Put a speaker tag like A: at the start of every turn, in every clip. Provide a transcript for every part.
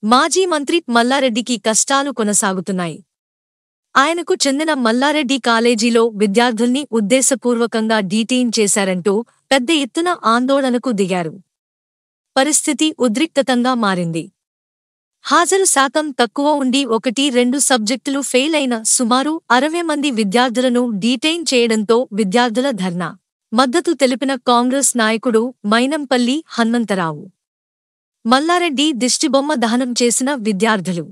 A: మాజీ మంత్రి మల్లారెడ్డికి కష్టాలు కొనసాగుతున్నాయి. ఆయనకు చెందిన మల్లారెడ్డి కాలేజీలో విద్యార్థుల్ని ఉద్దేశపూర్వకంగా డీటెయిన్ చేశారంటూ పెద్ద ఎత్తున ఆందోళనకు దిగారు. పరిస్థితి ఉద్రిక్తతంగా మారింది. హాజరు శాతం తక్కువ ఉండి 1-2 సబ్జెక్టులు ఫెయిల్ అయిన సుమారు 60 మంది విద్యార్థులను డీటెయిన్ చేయడంతో విద్యార్థుల ధర్నా మద్దతు తెలిపిన కాంగ్రెస్ నాయకుడు మైనంపల్లి హనుమంతరావు, మల్లారెడ్డి దిష్టిబొమ్మ దహనం చేసిన విద్యార్థులు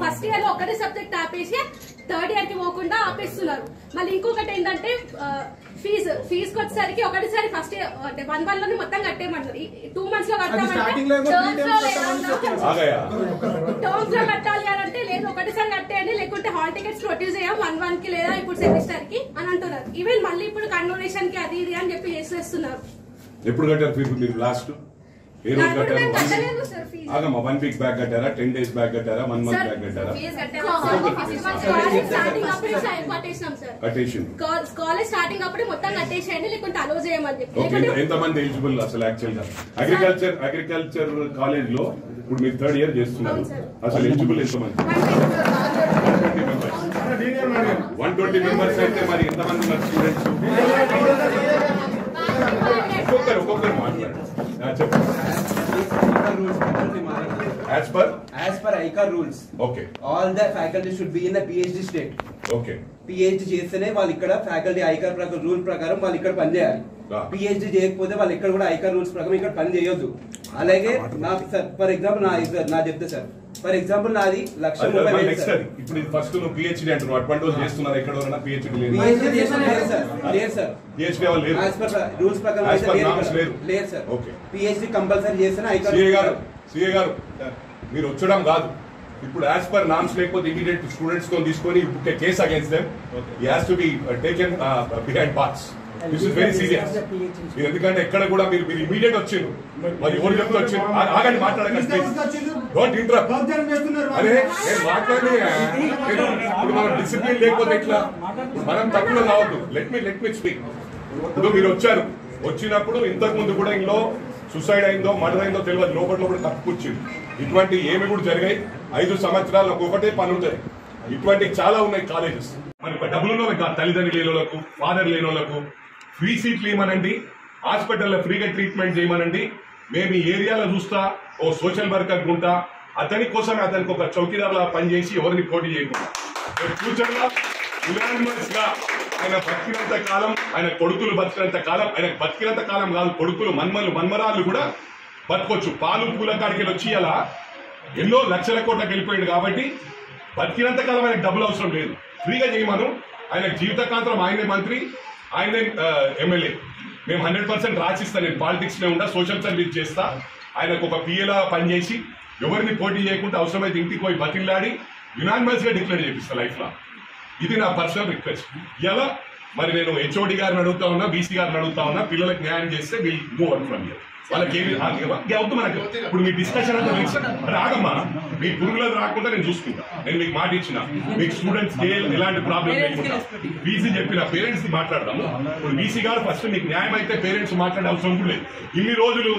B: ఫస్ట్ ఇయర్ లో ఒకటే సబ్జెక్ట్ ఆపేసి థర్డ్ ఇయర్ కి పోకుండా ఆపేస్తున్నారు. మళ్ళీ ఇంకొకటి ఏంటంటే ఫీజు వచ్చేసరికి ఒకటిసారి ఫస్ట్ అంటే 1 లోనే మొత్తం కట్టేయమంటారు. 2 months లో కట్టామంటే టర్మ్స్ లో కట్టాలి అని అంటే లేదు ఒకటిసారి కట్టేయండి, లేకుంటే హాల్ టికెట్స్ ప్రొడ్యూస్ చేయం 1 కి లేదా ఇప్పుడు సెమిస్టర్ కి అని అంటున్నారు. ఈవెన్ మళ్ళీ ఇప్పుడు కన్వోలేషన్ కి అది ఇది అని చెప్పి చేసేస్తున్నారు.
C: ఎప్పుడు కట్టారు ఫీజు మీరు లాస్ట్? ఏ రోజు కట్టారు? ఆగమ్మా 1 week బ్యాక్ కట్టారా, 10 days బ్యాక్ కట్టారా, 1 month బ్యాక్ కట్టారా?
B: కాలేజ్ స్టార్టింగ్ అప్పుడే మొత్తం కట్టేసేయండి, లేకుంటే అలో చేయమని చెప్పి.
C: ఎంతమంది ఎలిజిబుల్ అసలు యాక్చువల్ గా అగ్రికల్చర్ కాలేజ్ లో ఇప్పుడు మీరు 3rd year చేస్తున్నారు, అసలు ఎలిజిబుల్ ఎంతమంది? 120 members అయితే మరి ఎంతమంది ఉన్నారు స్టూడెంట్స్? ఒక్కొక్కరు మాట్లాడారు.
D: As per ICAR rules,
C: okay,
D: all the faculty should be in the PhD state.
C: Okay.
D: PhD చేస్తేనే వాళ్ళు ఇక్కడ ఫ్యాకల్టీ ఐకార్ రూల్ ప్రకారం వాళ్ళు ఇక్కడ పని చేయాలి. PhD చేయకపోతే వాళ్ళు ఇక్కడ కూడా ఐకార్ రూల్స్ ప్రకారం ఇక్కడ పని చేయొద్దు. అలాగే నాకు సార్ ఫర్ ఎగ్జాంపుల్ నా చెప్తే సార్ ఫర్ ఎగ్జాంపుల్ నాది 1,30,000.
C: ఇప్పుడు ఫస్ట్ నువ్వు PhD అంటున్నావు, అటువంటి వాళ్ళు చేస్తున్నారు ఎక్కడ PhD లేదు
D: సార్.
C: PhD వాళ్ళు లేరు
D: యాజ్ పర్ రూల్స్ ప్రకారం లేదు సార్.
C: ఓకే,
D: PhD కంపల్సరీ చేస్తేనే ఐకార్.
C: సిఏ గారు మీరు వచ్చడం కాదు, ఇప్పుడు యాజ్ పర్ నామ్స్ లేకపోతే ఇమీడియట్ స్టూడెంట్స్ తో తీసుకొని case against them he has to be taken behind bars. This is very serious. ఎందుకంటే ఎక్కడ కూడా మీరు ఇమీడియట్ వచ్చిండ్రు, మరి ఎవరు చెప్తే వచ్చిండ్రు? ఆగండి, మాట్లాడకండి, డోంట్ ఇంటరప్ట్. అరే నేను మాట్లాడి ఇప్పుడు మనం డిసిప్లిన్ లేకపోతే ఎట్లా? మనం తప్పులో రావద్దు. Let me speak. ఇప్పుడు మీరు వచ్చారు, వచ్చినప్పుడు ఇంతకు ముందు కూడా ఇంట్లో సూసైడ్ అయిందో మర్డర్ అయిందో తెలియదు, లోపల తప్పుకొచ్చింది. ఇటువంటి ఏమి కూడా జరిగాయి. 5 సంవత్సరాలు ఒకటే పని ఉంటాయి. ఇటువంటి చాలా ఉన్నాయి కాలేజెస్. మరి డబ్బులు తల్లిదండ్రులు లేని వాళ్ళకు, ఫాదర్ లేని వాళ్ళకు ఫ్రీ సీట్లు ఇవ్వమనండి, హాస్పిటల్లో ఫ్రీగా ట్రీట్మెంట్ చేయమనండి. మేము ఈ ఏరియాలో చూస్తా ఓ సోషల్ వర్కర్ ఉంటా, అతని కోసమే అతనికి ఒక చౌకీదారులా పనిచేసి ఎవరిని పోటీ చేయకుండా ఫ్యూచర్ గా యునానిమస్ గా ఆయన బతికినంత కాలం, ఆయన కొడుకులు బతికినంత కాలం, ఆయన బతికినంత కాలం కాదు, కొడుకులు మన్మరాళ్ళు కూడా బతకొచ్చు. పాలు పూల కాడికి వచ్చి అలా ఎన్నో లక్షల కోట్లకు వెళ్ళిపోయాడు కాబట్టి బతికినంత కాలం ఆయనకు డబ్బులు అవసరం లేదు, ఫ్రీగా చేయమను. ఆయన జీవితకాంతం ఆయనే మంత్రి, ఆయనే ఎమ్మెల్యే. మేము 100% రాసిస్తా. నేను పాలిటిక్స్ లో ఉండా, సోషల్ సర్వీస్ చేస్తా. ఆయనకు ఒక పిఏలా పనిచేసి ఎవరిని పోటీ చేయకుండా అవసరమైతే ఇంటికి పోయి బతిలాడి యునానిమస్ గా డిక్లేర్ చేపిస్తా లైఫ్ లో. ఇది నా పర్సనల్ రిక్వెస్ట్. ఇలా మరి నేను HOD గారిని అడుగుతా ఉన్నా, BC గారిని అడుగుతా ఉన్నా, పిల్లలకు న్యాయం చేస్తే will move out from here. వాళ్ళకి ఏమి అవుతుంది మనకు. ఇప్పుడు మీ డిస్కషన్ అంతా రాగమ్మా, మీ పురుగులకు రాకుండా నేను చూసుకుంటా. నేను మీకు మాట ఇచ్చిన, మీకు స్టూడెంట్స్ ఎలాంటి ప్రాబ్లం లేకుండా BC చెప్పిన పేరెంట్స్ ని మాట్లాడతాము. ఇప్పుడు BC గారు ఫస్ట్ మీకు న్యాయం అయితే పేరెంట్స్ మాట్లాడే అవసరం కూడా లేదు. ఇన్ని రోజులు